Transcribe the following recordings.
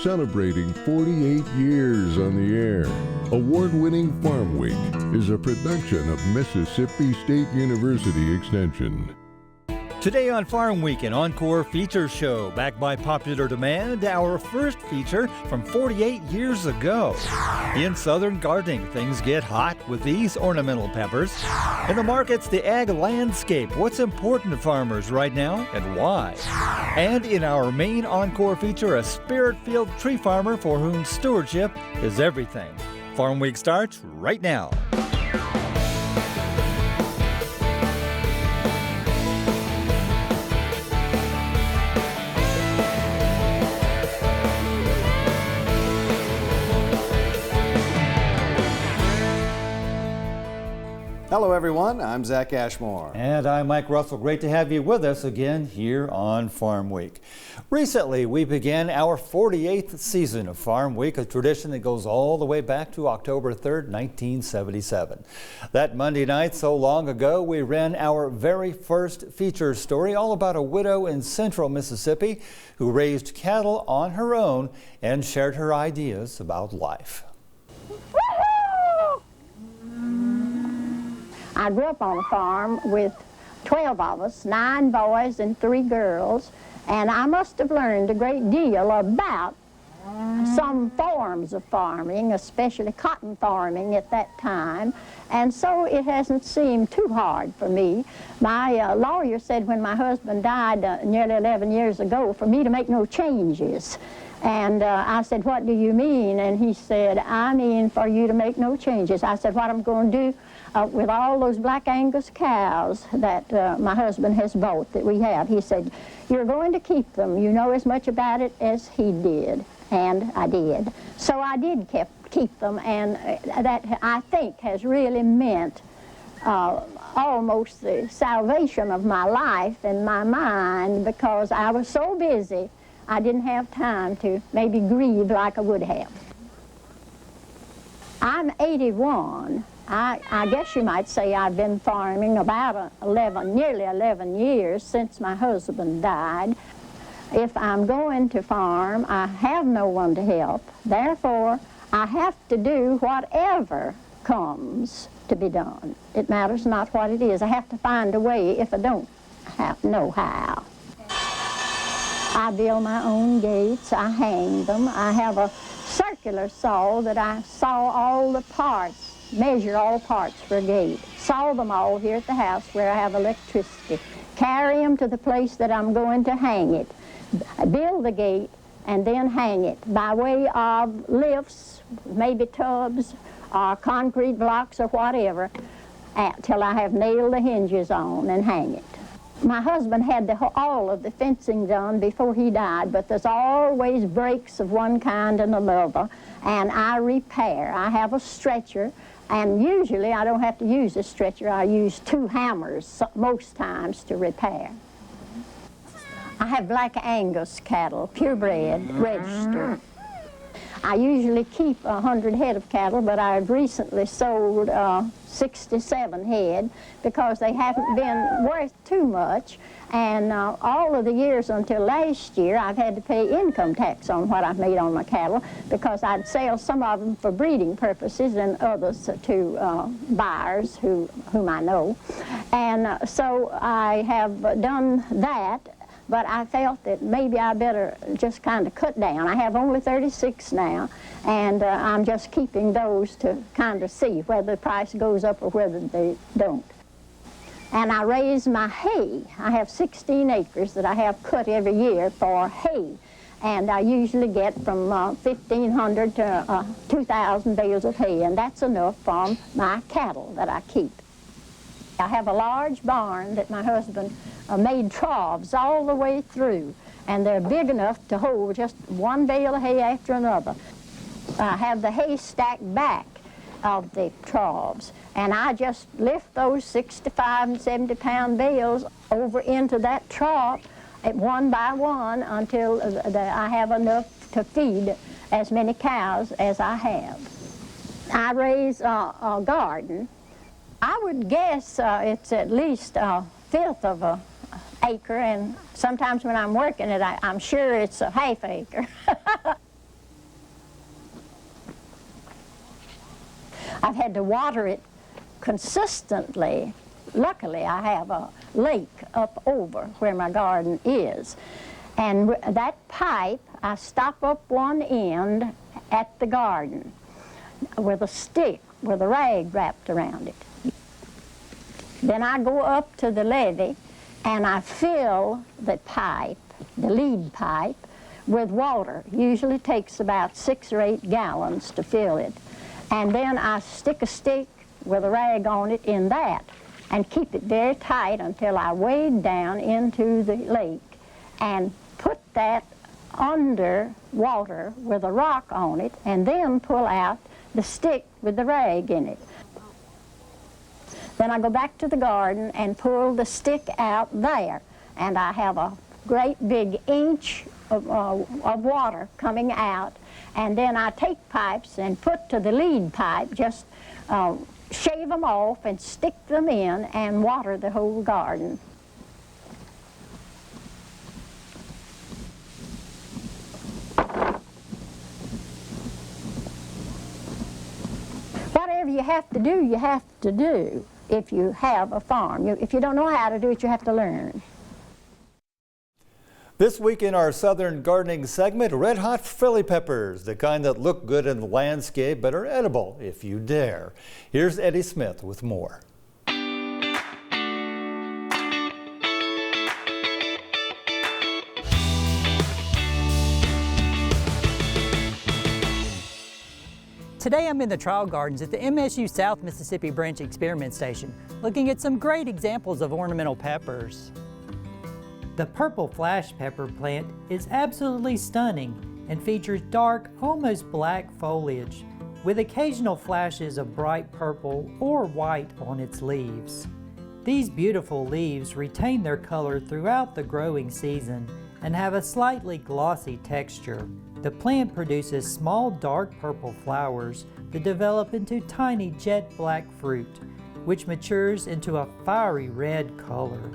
celebrating 48 years on the air. Award-winning Farm Week is a production of Mississippi State University Extension. Today on Farm Week, an encore feature show. Backed by popular demand, our first feature from 48 years ago. In southern gardening, things get hot with these ornamental peppers. In the markets, the ag landscape. What's important to farmers right now and why? And in our main encore feature, a spirit-filled tree farmer for whom stewardship is everything. Farm Week starts right now. Hello everyone, I'm Zach Ashmore. And I'm Mike Russell. Great to have you with us again here on Farm Week. Recently, we began our 48th season of Farm Week, a tradition that goes all the way back to October 3rd, 1977. That Monday night, so long ago, we ran our very first feature story all about a widow in central Mississippi who raised cattle on her own and shared her ideas about life. I grew up on a farm with 12 of us, 9 boys and 3 girls, and I must have learned a great deal about some forms of farming, especially cotton farming at that time, and so it hasn't seemed too hard for me. My lawyer said when my husband died nearly 11 years ago for me to make no changes. And I said, what do you mean? And he said, I mean for you to make no changes. I said, what I'm going to do with all those black Angus cows that my husband has bought that we have. He said, you're going to keep them. You know as much about it as he did. And I did. So I did keep them, and that I think has really meant almost the salvation of my life and my mind, because I was so busy I didn't have time to maybe grieve like I would have. I'm 81. I guess you might say I've been farming about nearly 11 years since my husband died. If I'm going to farm, I have no one to help. Therefore, I have to do whatever comes to be done. It matters not what it is. I have to find a way if I don't know how. I build my own gates, I hang them. I have a circular saw that I saw all the parts, measure all parts for a gate. Saw them all here at the house where I have electricity. Carry them to the place that I'm going to hang it. Build the gate and then hang it by way of lifts, maybe tubs, or concrete blocks or whatever, till I have nailed the hinges on and hang it. My husband had all of the fencing done before he died, but there's always breaks of one kind and another, and I repair. I have a stretcher, and usually I don't have to use a stretcher. I use 2 hammers most times to repair. I have black Angus cattle, purebred, registered. I usually keep 100 head of cattle, but I've recently sold 67 head because they haven't been worth too much, and all of the years until last year I've had to pay income tax on what I've made on my cattle, because I'd sell some of them for breeding purposes and others to buyers whom I know, and so I have done that. But I felt that maybe I better just kind of cut down. I have only 36 now, and I'm just keeping those to kind of see whether the price goes up or whether they don't. And I raise my hay. I have 16 acres that I have cut every year for hay, and I usually get from 1,500 to 2,000 bales of hay, and that's enough for my cattle that I keep. I have a large barn that my husband made troughs all the way through, and they're big enough to hold just one bale of hay after another. I have the hay stacked back of the troughs, and I just lift those 65 and 70-pound bales over into that trough one by one until I have enough to feed as many cows as I have. I raise a garden. I would guess it's at least a fifth of an acre, and sometimes when I'm working it, I'm sure it's a half acre. I've had to water it consistently. Luckily, I have a lake up over where my garden is. And that pipe, I stop up one end at the garden with a stick with a rag wrapped around it. Then I go up to the levee and I fill the pipe, the lead pipe, with water. Usually takes about 6 or 8 gallons to fill it. And then I stick a stick with a rag on it in that and keep it very tight until I wade down into the lake and put that under water with a rock on it and then pull out the stick with the rag in it. Then I go back to the garden and pull the stick out there, and I have a great big inch of water coming out, and then I take pipes and put to the lead pipe, just shave them off and stick them in and water the whole garden. Whatever you have to do, you have to do if you have a farm. If you don't know how to do it, you have to learn. This week in our Southern Gardening segment, red hot Philly peppers, the kind that look good in the landscape but are edible if you dare. Here's Eddie Smith with more. Today I'm in the trial gardens at the MSU South Mississippi Branch Experiment Station, looking at some great examples of ornamental peppers. The purple flash pepper plant is absolutely stunning and features dark, almost black foliage, with occasional flashes of bright purple or white on its leaves. These beautiful leaves retain their color throughout the growing season and have a slightly glossy texture. The plant produces small dark purple flowers that develop into tiny jet black fruit, which matures into a fiery red color.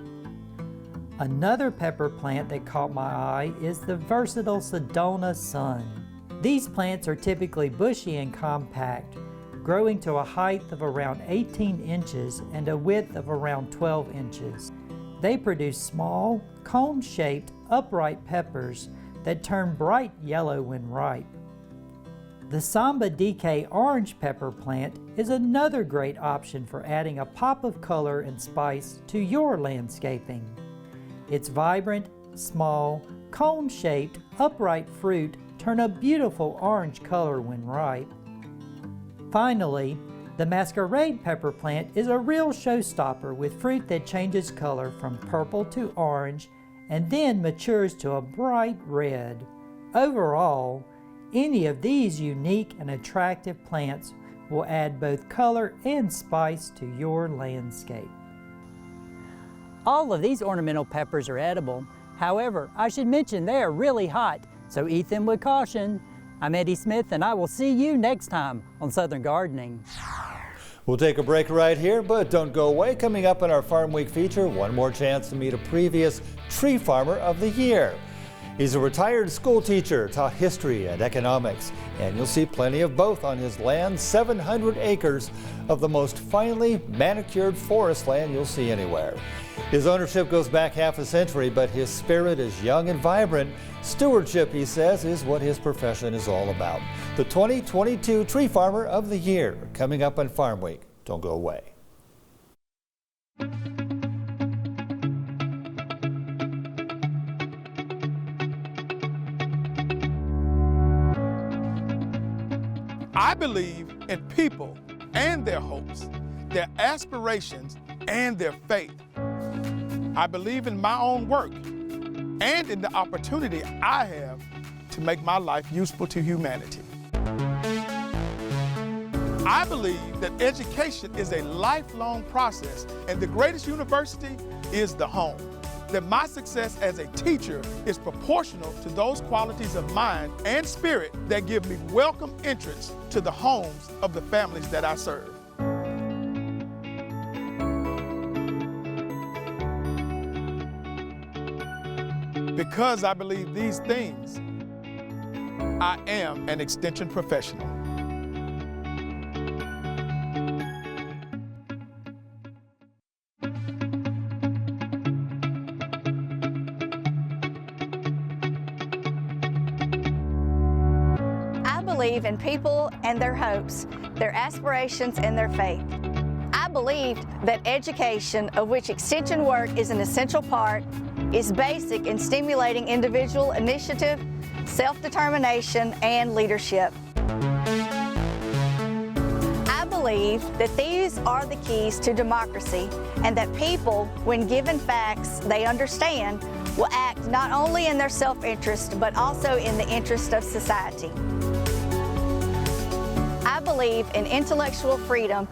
Another pepper plant that caught my eye is the versatile Sedona Sun. These plants are typically bushy and compact, growing to a height of around 18 inches and a width of around 12 inches. They produce small, cone-shaped, upright peppers that turn bright yellow when ripe. The Samba DK orange pepper plant is another great option for adding a pop of color and spice to your landscaping. Its vibrant, small, cone-shaped, upright fruit turn a beautiful orange color when ripe. Finally, the masquerade pepper plant is a real showstopper with fruit that changes color from purple to orange and then matures to a bright red. Overall, any of these unique and attractive plants will add both color and spice to your landscape. All of these ornamental peppers are edible. However, I should mention they are really hot, so eat them with caution. I'm Eddie Smith, and I will see you next time on Southern Gardening. We'll take a break right here, but don't go away. Coming up in our Farm Week feature, one more chance to meet a previous Tree Farmer of the Year. He's a retired school teacher, taught history and economics, and you'll see plenty of both on his land, 700 acres of the most finely manicured forest land you'll see anywhere. His ownership goes back half a century, but his spirit is young and vibrant. Stewardship, he says, is what his profession is all about. The 2022 Tree Farmer of the Year, coming up on Farm Week. Don't go away. I believe in people and their hopes, their aspirations and their faith. I believe in my own work and in the opportunity I have to make my life useful to humanity. I believe that education is a lifelong process, and the greatest university is the home. That my success as a teacher is proportional to those qualities of mind and spirit that give me welcome entrance to the homes of the families that I serve. Because I believe these things, I am an extension professional. believe in people and their hopes, their aspirations and their faith. I believed that education, of which extension work is an essential part, is basic in stimulating individual initiative, self-determination, and leadership. I believe that these are the keys to democracy, and that people, when given facts they understand, will act not only in their self-interest, but also in the interest of society. I believe in intellectual freedom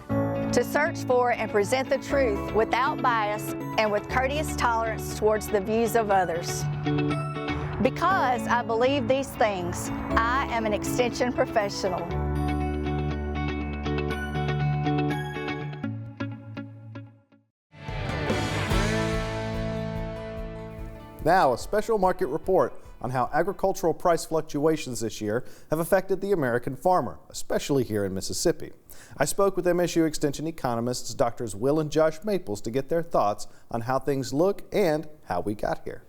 to search for and present the truth without bias and with courteous tolerance towards the views of others. Because I believe these things, I am an extension professional. Now, a special market report on how agricultural price fluctuations this year have affected the American farmer, especially here in Mississippi. I spoke with MSU Extension economists Drs. Will and Josh Maples to get their thoughts on how things look and how we got here.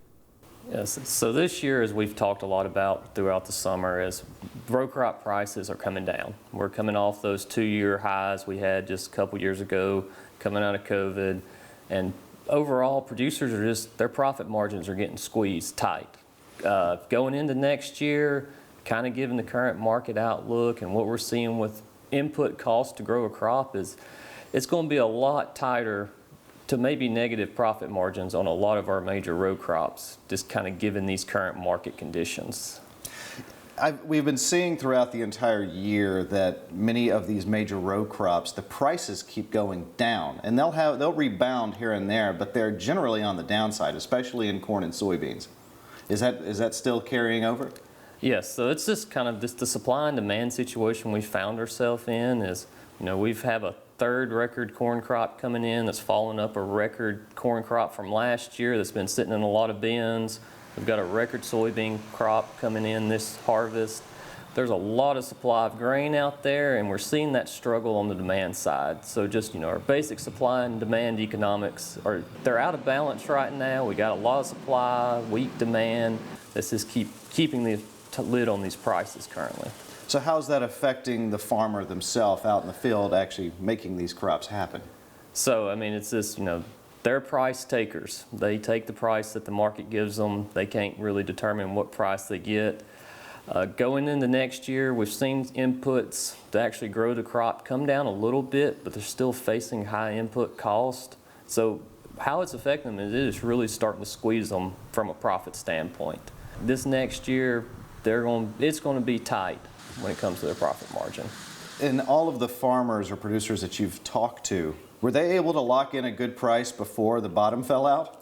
Yes, so this year, as we've talked a lot about throughout the summer, is row crop prices are coming down. We're coming off those 2-year highs we had just a couple years ago, coming out of COVID, and overall producers are just, their profit margins are getting squeezed tight. Going into next year, kind of given the current market outlook and what we're seeing with input costs to grow a crop, is it's going to be a lot tighter to maybe negative profit margins on a lot of our major row crops, just kind of given these current market conditions. We've been seeing throughout the entire year that many of these major row crops, the prices keep going down, and they'll rebound here and there, but they're generally on the downside, especially in corn and soybeans. Is that still carrying over? Yes, so it's just kind of the supply and demand situation we found ourselves in is, you know, we've have a third record corn crop coming in that's following up a record corn crop from last year that's been sitting in a lot of bins. We've got a record soybean crop coming in this harvest. There's a lot of supply of grain out there, and we're seeing that struggle on the demand side. So just, you know, our basic supply and demand economics they're out of balance right now. We got a lot of supply, weak demand. This is keeping the lid on these prices currently. So how's that affecting the farmer themselves out in the field actually making these crops happen? So, I mean, it's this, you know, they're price takers. They take the price that the market gives them. They can't really determine what price they get. Going into next year, we've seen inputs to actually grow the crop come down a little bit, but they're still facing high input cost. So how it's affecting them is it is really starting to squeeze them from a profit standpoint. This next year, it's going to be tight when it comes to their profit margin. And all of the farmers or producers that you've talked to, were they able to lock in a good price before the bottom fell out?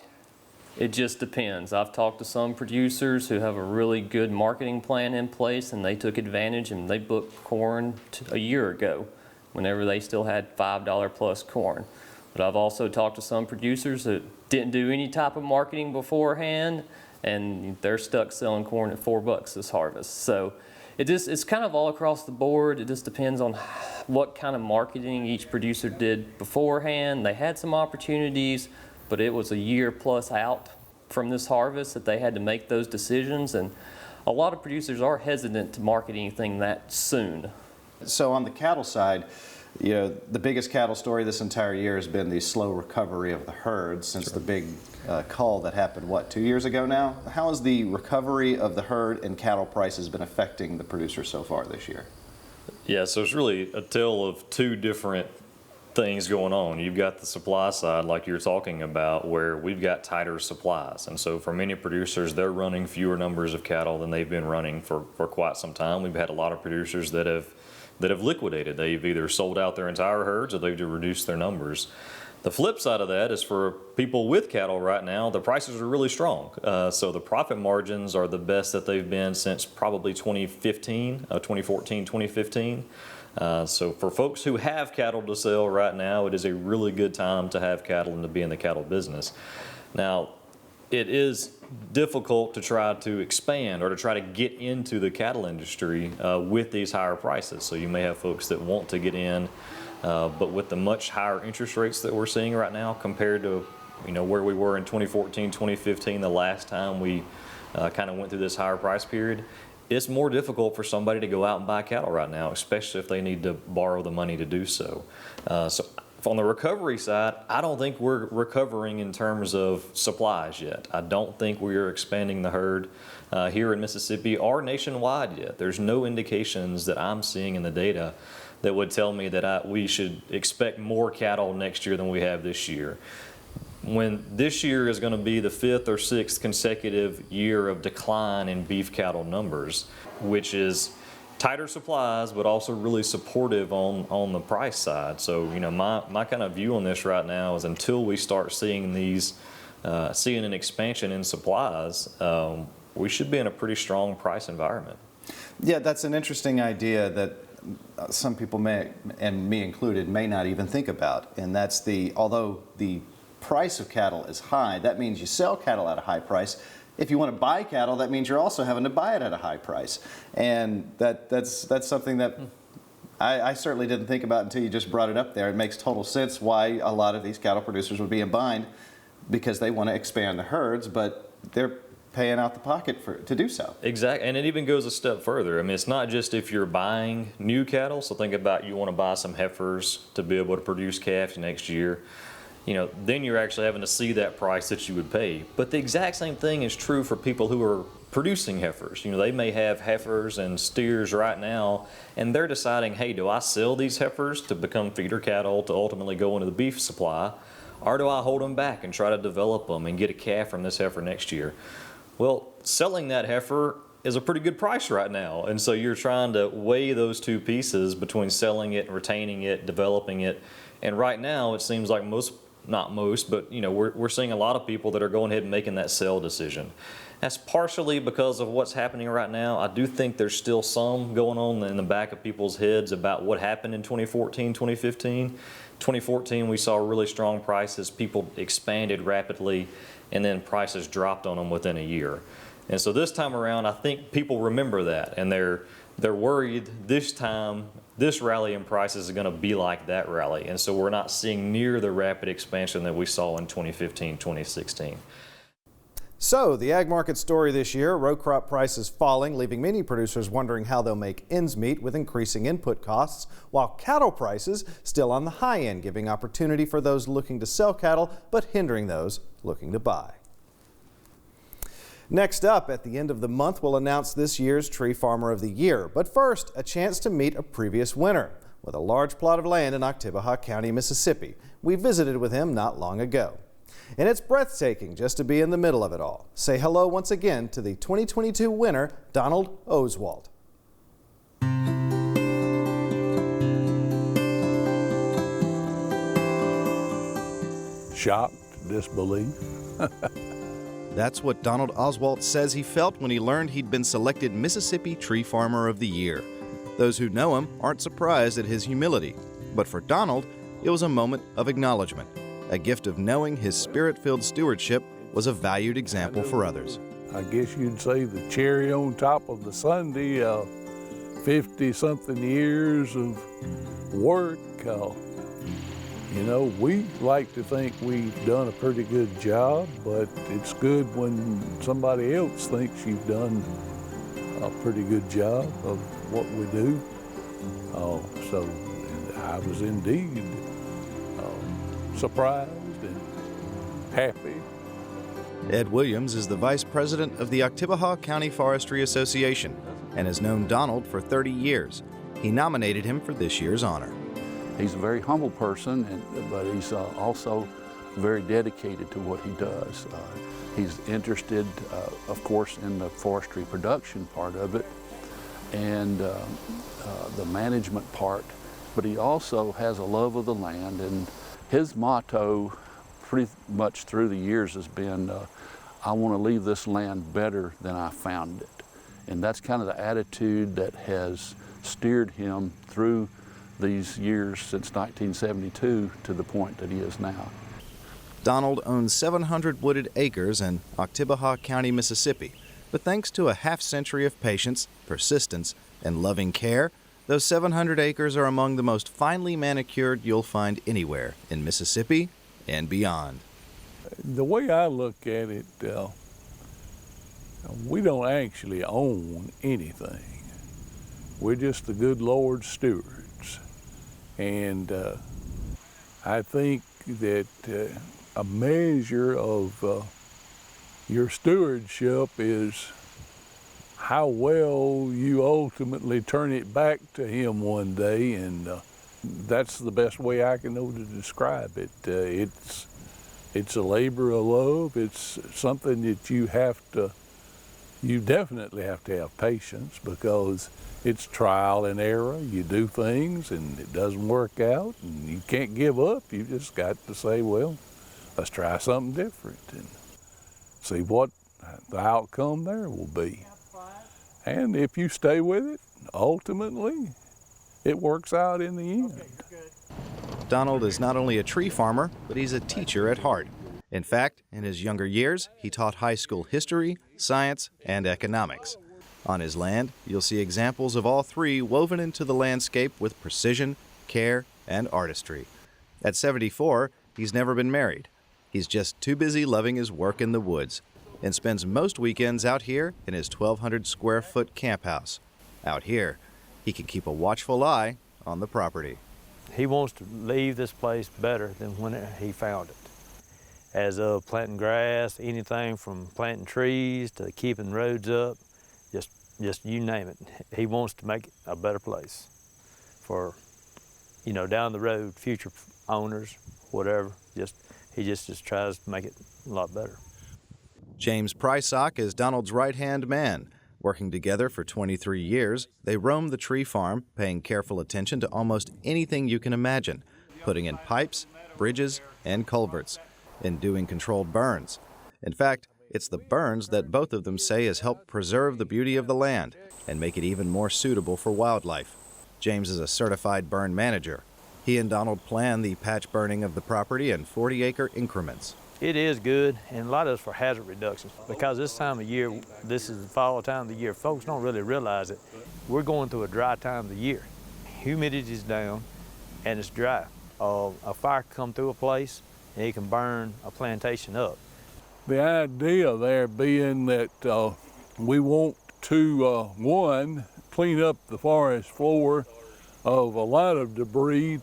It just depends. I've talked to some producers who have a really good marketing plan in place, and they took advantage and they booked corn a year ago whenever they still had $5 plus corn. But I've also talked to some producers that didn't do any type of marketing beforehand, and they're stuck selling corn at $4 this harvest. So it's kind of all across the board. It just depends on what kind of marketing each producer did beforehand. They had some opportunities, but it was a year plus out from this harvest that they had to make those decisions, and a lot of producers are hesitant to market anything that soon. So on the cattle side, you know, the biggest cattle story this entire year has been the slow recovery of the herd since the big cull that happened, what, 2 years ago now? How has the recovery of the herd and cattle prices been affecting the producers so far this year? Yeah, so it's really a tale of two different things going on. You've got the supply side, like you're talking about, where we've got tighter supplies. And so for many producers, they're running fewer numbers of cattle than they've been running for quite some time. We've had a lot of producers that have liquidated. They've either sold out their entire herds or they've reduced their numbers. The flip side of that is for people with cattle right now, the prices are really strong. So the profit margins are the best that they've been since probably 2014, 2015. So for folks who have cattle to sell right now, it is a really good time to have cattle and to be in the cattle business. Now, it is difficult to try to expand or to try to get into the cattle industry with these higher prices. So you may have folks that want to get in, but with the much higher interest rates that we're seeing right now compared to, you know, where we were in 2014, 2015, the last time we kind of went through this higher price period, it's more difficult for somebody to go out and buy cattle right now, especially if they need to borrow the money to do so. So on the recovery side, I don't think we're recovering in terms of supplies yet. I don't think we are expanding the herd here in Mississippi or nationwide yet. There's no indications that I'm seeing in the data that would tell me that we should expect more cattle next year than we have this year. When this year is going to be the 5th or 6th consecutive year of decline in beef cattle numbers, which is tighter supplies, but also really supportive on the price side. So, you know, my kind of view on this right now is until we start seeing seeing an expansion in supplies, we should be in a pretty strong price environment. Yeah, that's an interesting idea that some people may, and me included, may not even think about. And that's although the price of cattle is high, that means you sell cattle at a high price. If you want to buy cattle, that means you're also having to buy it at a high price. And that's something that I certainly didn't think about until you just brought it up there. It makes total sense why a lot of these cattle producers would be in bind, because they want to expand the herds, but they're paying out the pocket to do so. Exactly, and it even goes a step further. I mean, it's not just if you're buying new cattle, so think about you want to buy some heifers to be able to produce calves next year. You know, then you're actually having to see that price that you would pay. But the exact same thing is true for people who are producing heifers. You know, they may have heifers and steers right now, and they're deciding, hey, do I sell these heifers to become feeder cattle to ultimately go into the beef supply, or do I hold them back and try to develop them and get a calf from this heifer next year? Well, selling that heifer is a pretty good price right now, and so you're trying to weigh those two pieces between selling it, retaining it, developing it. And right now it seems like not most, but you know, we're seeing a lot of people that are going ahead and making that sell decision. That's partially because of what's happening right now. I do think there's still some going on in the back of people's heads about what happened in 2014, 2015. 2014, we saw really strong prices. People expanded rapidly, and then prices dropped on them within a year. And so this time around, I think people remember that, and they're worried this time this rally in prices is going to be like that rally. And so we're not seeing near the rapid expansion that we saw in 2015, 2016. So the ag market story this year, row crop prices falling, leaving many producers wondering how they'll make ends meet with increasing input costs, while cattle prices still on the high end, giving opportunity for those looking to sell cattle, but hindering those looking to buy. Next up, at the end of the month, we'll announce this year's Tree Farmer of the Year. But first, a chance to meet a previous winner with a large plot of land in Oktibbeha County, Mississippi. We visited with him not long ago. And it's breathtaking just to be in the middle of it all. Say hello once again to the 2022 winner, Donald Oswald. Shocked, disbelief. That's what Donald Oswald says he felt when he learned he'd been selected Mississippi Tree Farmer of the Year. Those who know him aren't surprised at his humility, but for Donald, it was a moment of acknowledgement, a gift of knowing his spirit-filled stewardship was a valued example for others. I guess you'd say the cherry on top of the sundae, 50-something years of work. You know, we like to think we've done a pretty good job, but it's good when somebody else thinks you've done a pretty good job of what we do. So I was indeed surprised and happy. Ed Williams is the vice president of the Oktibbeha County Forestry Association and has known Donald for 30 years. He nominated him for this year's honor. He's a very humble person, but he's also very dedicated to what he does. He's interested, of course, in the forestry production part of it and the management part, but he also has a love of the land, and his motto pretty much through the years has been, I want to leave this land better than I found it. And that's kind of the attitude that has steered him through these years since 1972 to the point that he is now. Donald owns 700 wooded acres in Oktibbeha County, Mississippi, but thanks to a half-century of patience, persistence, and loving care, those 700 acres are among the most finely manicured you'll find anywhere in Mississippi and beyond. The way I look at it, We don't actually own anything. We're just the good Lord's stewards. And I think that a measure of your stewardship is how well you ultimately turn it back to Him one day, and that's the best way I can know to describe it. It's a labor of love. It's something that you definitely have to have patience, because it's trial and error. You do things and it doesn't work out, and you can't give up. You just got to say, well, let's try something different and see what the outcome there will be. And if you stay with it, ultimately, it works out in the end. Donald is not only a tree farmer, but he's a teacher at heart. In fact, in his younger years, he taught high school history, science, and economics. On his land, you'll see examples of all three woven into the landscape with precision, care, and artistry. At 74, he's never been married. He's just too busy loving his work in the woods, and spends most weekends out here in his 1,200-square-foot camp house. Out here, he can keep a watchful eye on the property. He wants to leave this place better than when he found it. As of planting grass, anything from planting trees to keeping roads up, just you name it. He wants to make it a better place for, down the road, future owners, whatever. He just tries to make it a lot better. James Prysock is Donald's right-hand man. Working together for 23 years, they roam the tree farm, paying careful attention to almost anything you can imagine, putting in pipes, bridges, and culverts, and doing controlled burns. In fact, it's the burns that both of them say has helped preserve the beauty of the land and make it even more suitable for wildlife. James is a certified burn manager. He and Donald plan the patch burning of the property in 40-acre increments. It is good, and a lot of it's for hazard reduction, because this time of year, this is the fall time of the year, folks don't really realize it. We're going through a dry time of the year. Humidity's down, and it's dry. A fire can come through a place, and it can burn a plantation up. The idea there being that we want to, one, clean up the forest floor of a lot of debris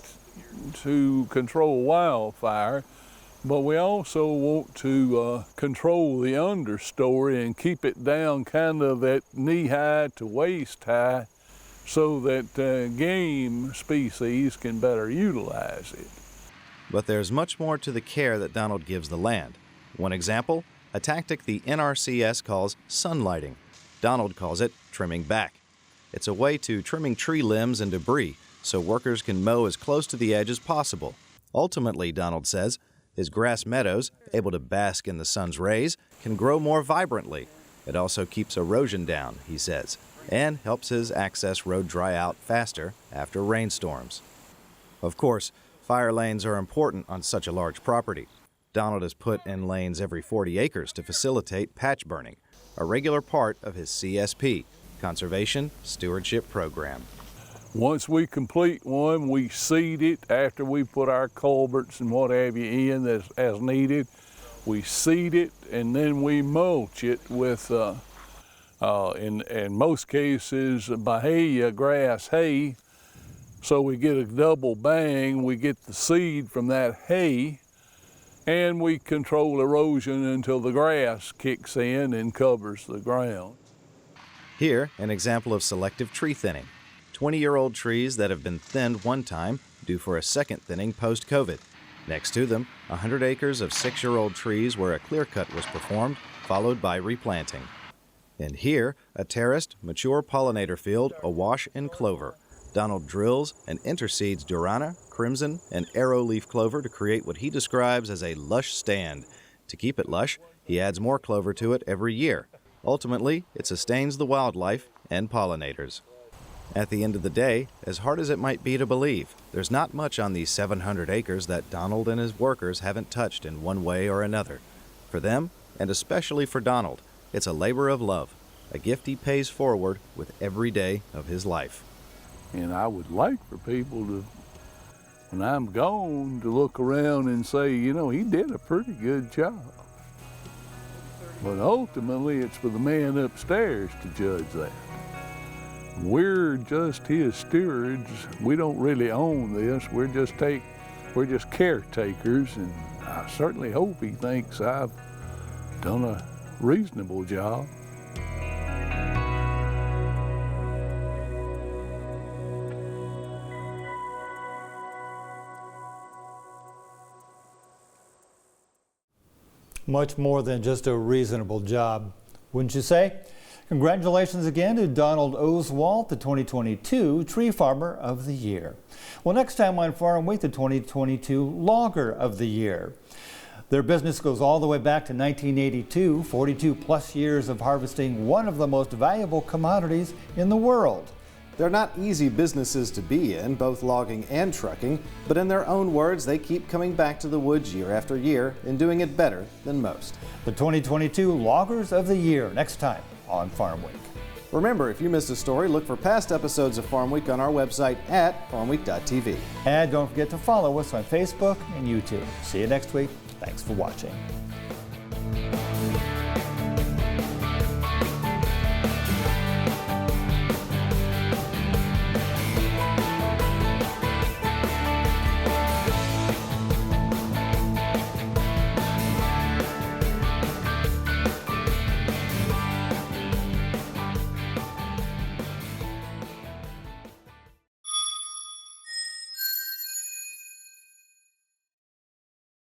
to control wildfire, but we also want to control the understory and keep it down kind of at knee-high to waist-high so that game species can better utilize it. But there's much more to the care that Donald gives the land. One example, a tactic the NRCS calls sunlighting. Donald calls it trimming back. It's a way to trimming tree limbs and debris so workers can mow as close to the edge as possible. Ultimately, Donald says, his grass meadows, able to bask in the sun's rays, can grow more vibrantly. It also keeps erosion down, he says, and helps his access road dry out faster after rainstorms. Of course, fire lanes are important on such a large property. Donald has put in lanes every 40 acres to facilitate patch burning, a regular part of his CSP, Conservation Stewardship Program. Once we complete one, we seed it after we put our culverts and what have you in as needed. We seed it, and then we mulch it with, in most cases, Bahia grass hay. So we get a double bang. We get the seed from that hay, and we control erosion until the grass kicks in and covers the ground. Here, an example of selective tree thinning. 20-year-old trees that have been thinned one time due for a second thinning post-COVID. Next to them, 100 acres of 6-year-old trees where a clear cut was performed, followed by replanting. And here, a terraced, mature pollinator field awash in clover. Donald drills and interseeds Durana, crimson, and arrowleaf clover to create what he describes as a lush stand. To keep it lush, he adds more clover to it every year. Ultimately, it sustains the wildlife and pollinators. At the end of the day, as hard as it might be to believe, there's not much on these 700 acres that Donald and his workers haven't touched in one way or another. For them, and especially for Donald, it's a labor of love, a gift he pays forward with every day of his life. And I would like for people to, when I'm gone, to look around and say, he did a pretty good job. But ultimately, it's for the man upstairs to judge that. We're just his stewards. We don't really own this. We're just caretakers, and I certainly hope he thinks I've done a reasonable job. Much more than just a reasonable job, wouldn't you say? Congratulations again to Donald Oswalt, the 2022 Tree Farmer of the Year. Well, next time on Farm Week, the 2022 Logger of the Year. Their business goes all the way back to 1982, 42 plus years of harvesting one of the most valuable commodities in the world. They're not easy businesses to be in, both logging and trucking, but in their own words, they keep coming back to the woods year after year and doing it better than most. The 2022 Loggers of the Year, next time on Farm Week. Remember, if you missed a story, look for past episodes of Farm Week on our website at farmweek.tv. And don't forget to follow us on Facebook and YouTube. See you next week. Thanks for watching.